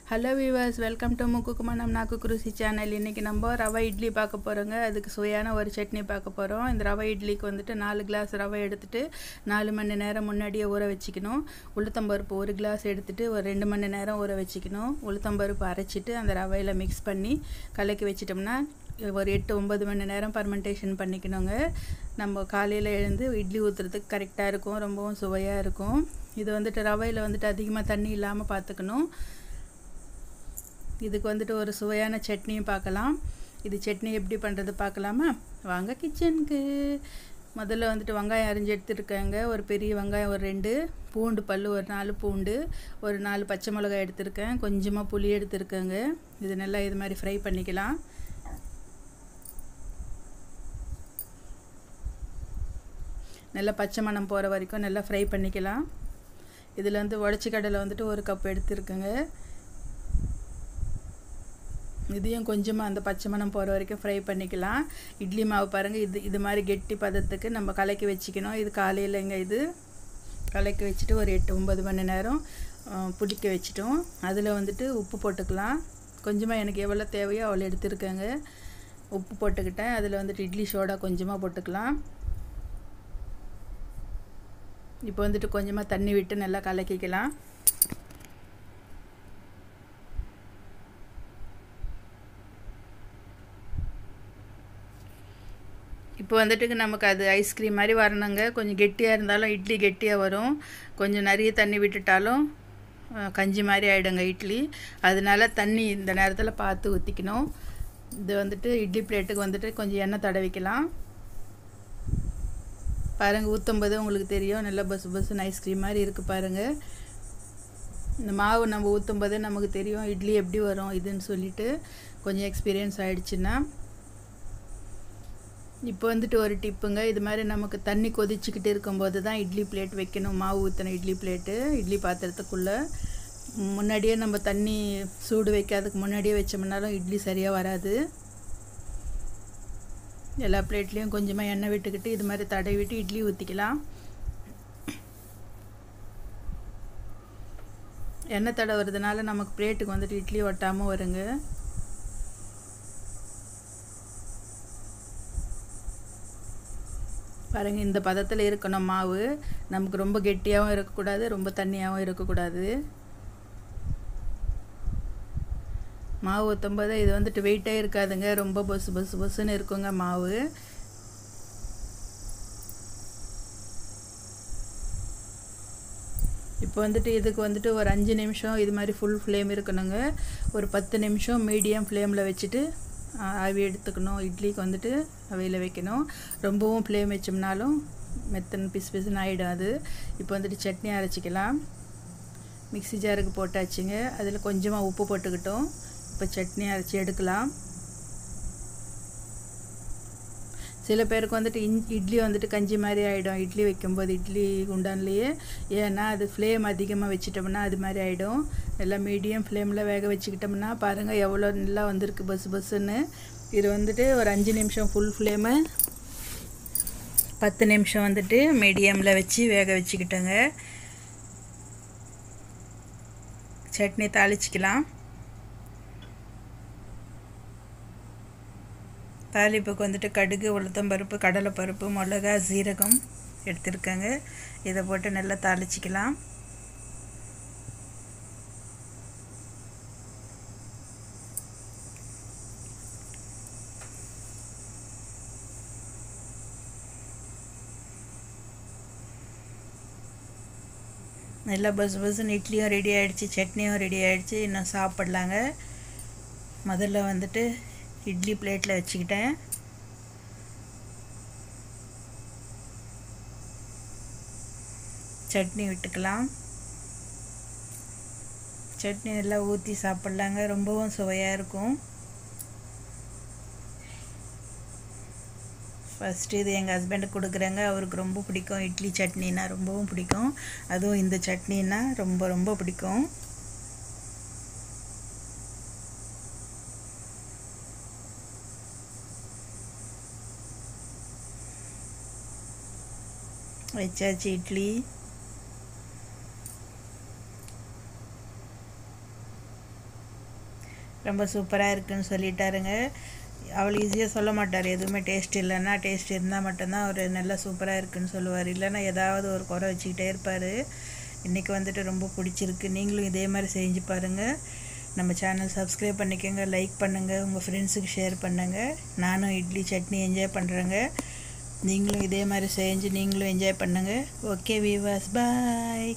Hello viewers, welcome to முக்குக்கு மனம் நாக்குக்கு ருசி சேனல். இன்றைக்கி நம்ம ரவை இட்லி பார்க்க போகிறோங்க. அதுக்கு சுவையான ஒரு சட்னி பார்க்க போகிறோம். இந்த ரவை இட்லிக்கு வந்துட்டு 4 கிளாஸ் ரவை எடுத்துகிட்டு 4 மணி நேரம் முன்னாடியே ஊற வச்சுக்கணும். உளுத்தம்பருப்பு 1 கிளாஸ் எடுத்துகிட்டு ஒரு 2 மணி நேரம் ஊற வச்சுக்கணும். உளுத்தம்பருப்பு அரைச்சிட்டு அந்த ரவையில் மிக்ஸ் பண்ணி கலக்கி வச்சிட்டோம்னா ஒரு 8-9 மணி நேரம் பர்மெண்டேஷன் பண்ணிக்கணுங்க. நம்ம காலையில் எழுந்து இட்லி ஊற்றுறதுக்கு கரெக்டாக இருக்கும், ரொம்பவும் சுவையாக இருக்கும். இது வந்துட்டு ரவையில் வந்துட்டு அதிகமாக தண்ணி இல்லாமல் பார்த்துக்கணும். இதுக்கு வந்துட்டு ஒரு சுவையான சட்னியும் பார்க்கலாம். இது சட்னி எப்படி பண்ணுறது பார்க்கலாமா? வாங்க கிச்சனுக்கு. முதல்ல வந்துட்டு வெங்காயம் அரிஞ்சு எடுத்துருக்கேங்க. ஒரு பெரிய வெங்காயம் ஒரு 2, பூண்டு பல் ஒரு 4 பூண்டு, ஒரு 4 பச்சை மிளகாய் எடுத்துருக்கேன், கொஞ்சமாக புளி எடுத்துருக்கேங்க. இது நல்லா இது மாதிரி ஃப்ரை பண்ணிக்கலாம். நல்லா பச்சை மணம் போகிற வரைக்கும் நல்லா ஃப்ரை பண்ணிக்கலாம். இதில் வந்து உடச்சி கடலை வந்துட்டு 1 கப் எடுத்துருக்கேங்க. இதையும் கொஞ்சமாக அந்த பச்சை மணம் போகிற வரைக்கும் ஃப்ரை பண்ணிக்கலாம். இட்லி மாவு பாருங்கள், இது மாதிரி கெட்டி பதத்துக்கு நம்ம கலக்கி வச்சுக்கணும். இது காலையிலங்க. இது கலக்கி வச்சுட்டு ஒரு 8-9 மணி நேரம் புளிக்க வச்சுட்டோம். அதில் வந்துட்டு உப்பு போட்டுக்கலாம். கொஞ்சமாக எனக்கு எவ்வளோ தேவையோ அவ்வளோ எடுத்துருக்கேங்க. உப்பு போட்டுக்கிட்டேன். அதில் வந்துட்டு இட்லி சோடா கொஞ்சமாக போட்டுக்கலாம். இப்போ வந்துட்டு கொஞ்சமாக தண்ணி விட்டு நல்லா கலக்கிக்கலாம். இப்போ வந்துட்டு நமக்கு அது ஐஸ்கிரீம் மாதிரி வரணுங்க. கொஞ்சம் கெட்டியாக இருந்தாலும் இட்லி கெட்டியாக வரும். கொஞ்சம் நிறைய தண்ணி விட்டுட்டாலும் கஞ்சி மாதிரி ஆகிடுங்க இட்லி. அதனால தண்ணி இந்த நேரத்தில் பார்த்து ஊற்றிக்கணும். இது வந்துட்டு இட்லி பிளேட்டுக்கு வந்துட்டு கொஞ்சம் எண்ணெய் தடவிக்கலாம். பாருங்கள், ஊற்றும்போது உங்களுக்கு தெரியும், நல்லா பஸ் பஸ்ஸுன்னு ஐஸ்கிரீம் மாதிரி இருக்குது பாருங்கள். இந்த மாவு நம்ம ஊற்றும்போது நமக்கு தெரியும் இட்லி எப்படி வரும் இதுன்னு சொல்லிட்டு. கொஞ்சம் எக்ஸ்பீரியன்ஸ் ஆகிடுச்சுன்னா. இப்போ வந்துட்டு ஒரு டிப்புங்க, இது மாதிரி நமக்கு தண்ணி கொதிச்சுக்கிட்டு இருக்கும்போது தான் இட்லி பிளேட் வைக்கணும். மாவு ஊற்றின இட்லி பிளேட்டு இட்லி பாத்திரத்துக்குள்ளே முன்னாடியே நம்ம தண்ணி சூடு வைக்காததுக்கு முன்னாடியே வச்சோம்னாலும் இட்லி சரியாக வராது. எல்லா பிளேட்லேயும் கொஞ்சமாக எண்ணெய் விட்டுக்கிட்டு இது மாதிரி தடவிட்டு இட்லி ஊற்றிக்கலாம். எண்ணெய் தடவுறதுனால நமக்கு பிளேட்டுக்கு வந்துட்டு இட்லி ஒட்டாமல் வருங்க. பாருங்கள், இந்த பதத்தில் இருக்கணும் மாவு. நமக்கு ரொம்ப கெட்டியாகவும் இருக்கக்கூடாது, ரொம்ப தண்ணியாகவும் இருக்கக்கூடாது. மாவு ஊற்றும்போது இது வந்துட்டு வெயிட்டே இருக்காதுங்க, ரொம்ப பொசுன்னு இருக்குங்க மாவு. இப்போ வந்துட்டு இதுக்கு வந்துட்டு ஒரு 5 நிமிஷம் இது மாதிரி ஃபுல் ஃப்ளேம் இருக்கணுங்க. ஒரு 10 நிமிஷம் மீடியம் ஃப்ளேமில் வச்சுட்டு ஆவி எடுத்துக்கணும். இட்லிக்கு வந்துட்டு அவையில் வைக்கணும். ரொம்பவும் ஃப்ளேம் வச்சோம்னாலும் மெத்தன் பிசுன்னு ஆகிடும் அது. இப்போ வந்துட்டு சட்னி அரைச்சிக்கலாம். மிக்ஸி ஜாருக்கு போட்டாச்சுங்க. அதில் கொஞ்சமாக உப்பு போட்டுக்கிட்டோம். இப்போ சட்னி அரைச்சி எடுக்கலாம். சில பேருக்கு வந்துட்டு இட்லி வந்துட்டு கஞ்சி மாதிரி ஆகிடும் இட்லி வைக்கும்போது, இட்லி குண்டான்லேயே. ஏன்னா அது ஃப்ளேம் அதிகமாக வச்சிட்டோம்னா அது மாதிரி ஆகிடும். நல்லா மீடியம் ஃப்ளேமில் வேக வச்சுக்கிட்டோம்னா பாருங்கள் எவ்வளோ நல்லா வந்திருக்கு பஸ்ஸுன்னு. இது வந்துட்டு ஒரு 5 நிமிஷம் ஃபுல் ஃப்ளேமு, 10 நிமிஷம் வந்துட்டு மீடியமில் வச்சு வேக வச்சுக்கிட்டோங்க. சட்னி தாளிச்சிக்கலாம். தாளிப்புக்கு வந்துட்டு கடுகு, உளுத்தம்பருப்பு, கடலைப்பருப்பு, மிளகா, சீரகம் எடுத்துருக்கேங்க. இதை போட்டு நல்லா தாளிச்சிக்கலாம். நல்லா பஸ்ஸுன்னு இட்லியும் ரெடி ஆகிடுச்சு, சட்னியும் ரெடி ஆகிடுச்சு. இன்னும் சாப்பிட்லாங்க. முதல்ல வந்துட்டு இட்லி பிளேட்டில் வச்சுக்கிட்டேன். சட்னி விட்டுக்கலாம். சட்னி நல்லா ஊற்றி சாப்பிட்லாங்க, ரொம்பவும் சுவையாக இருக்கும். ஃபஸ்ட்டு இது எங்கள் ஹஸ்பண்டுக்கு கொடுக்குறேங்க. அவருக்கு ரொம்ப பிடிக்கும் இட்லி சட்னின்னா, ரொம்பவும் பிடிக்கும். அதுவும் இந்த சட்னின்னா ரொம்ப பிடிக்கும். வச்சாச்சு இட்லி. ரொம்ப சூப்பராக இருக்குன்னு சொல்லிட்டாருங்க. அவ்வளோ ஈஸியாக சொல்ல மாட்டார். எதுவுமே டேஸ்ட் இல்லைன்னா டேஸ்ட் இருந்தால் மட்டும்தான் அவர் நல்லா சூப்பராக இருக்குன்னு சொல்லுவார். இல்லைன்னா ஏதாவது ஒரு குறை வச்சுக்கிட்டே இருப்பார். இன்றைக்கி வந்துட்டு ரொம்ப பிடிச்சிருக்கு. நீங்களும் இதே மாதிரி செஞ்சு பாருங்கள். நம்ம சேனல் சப்ஸ்கிரைப் பண்ணிக்கோங்க, லைக் பண்ணுங்கள், உங்கள் ஃப்ரெண்ட்ஸுக்கு ஷேர் பண்ணுங்கள். நானும் இட்லி சட்னி என்ஜாய் பண்ணுறேங்க. நீங்களும் இதே மாதிரி செஞ்சு நீங்களும் என்ஜாய் பண்ணுங்கள். ஓகே வீவர்ஸ், பாய்.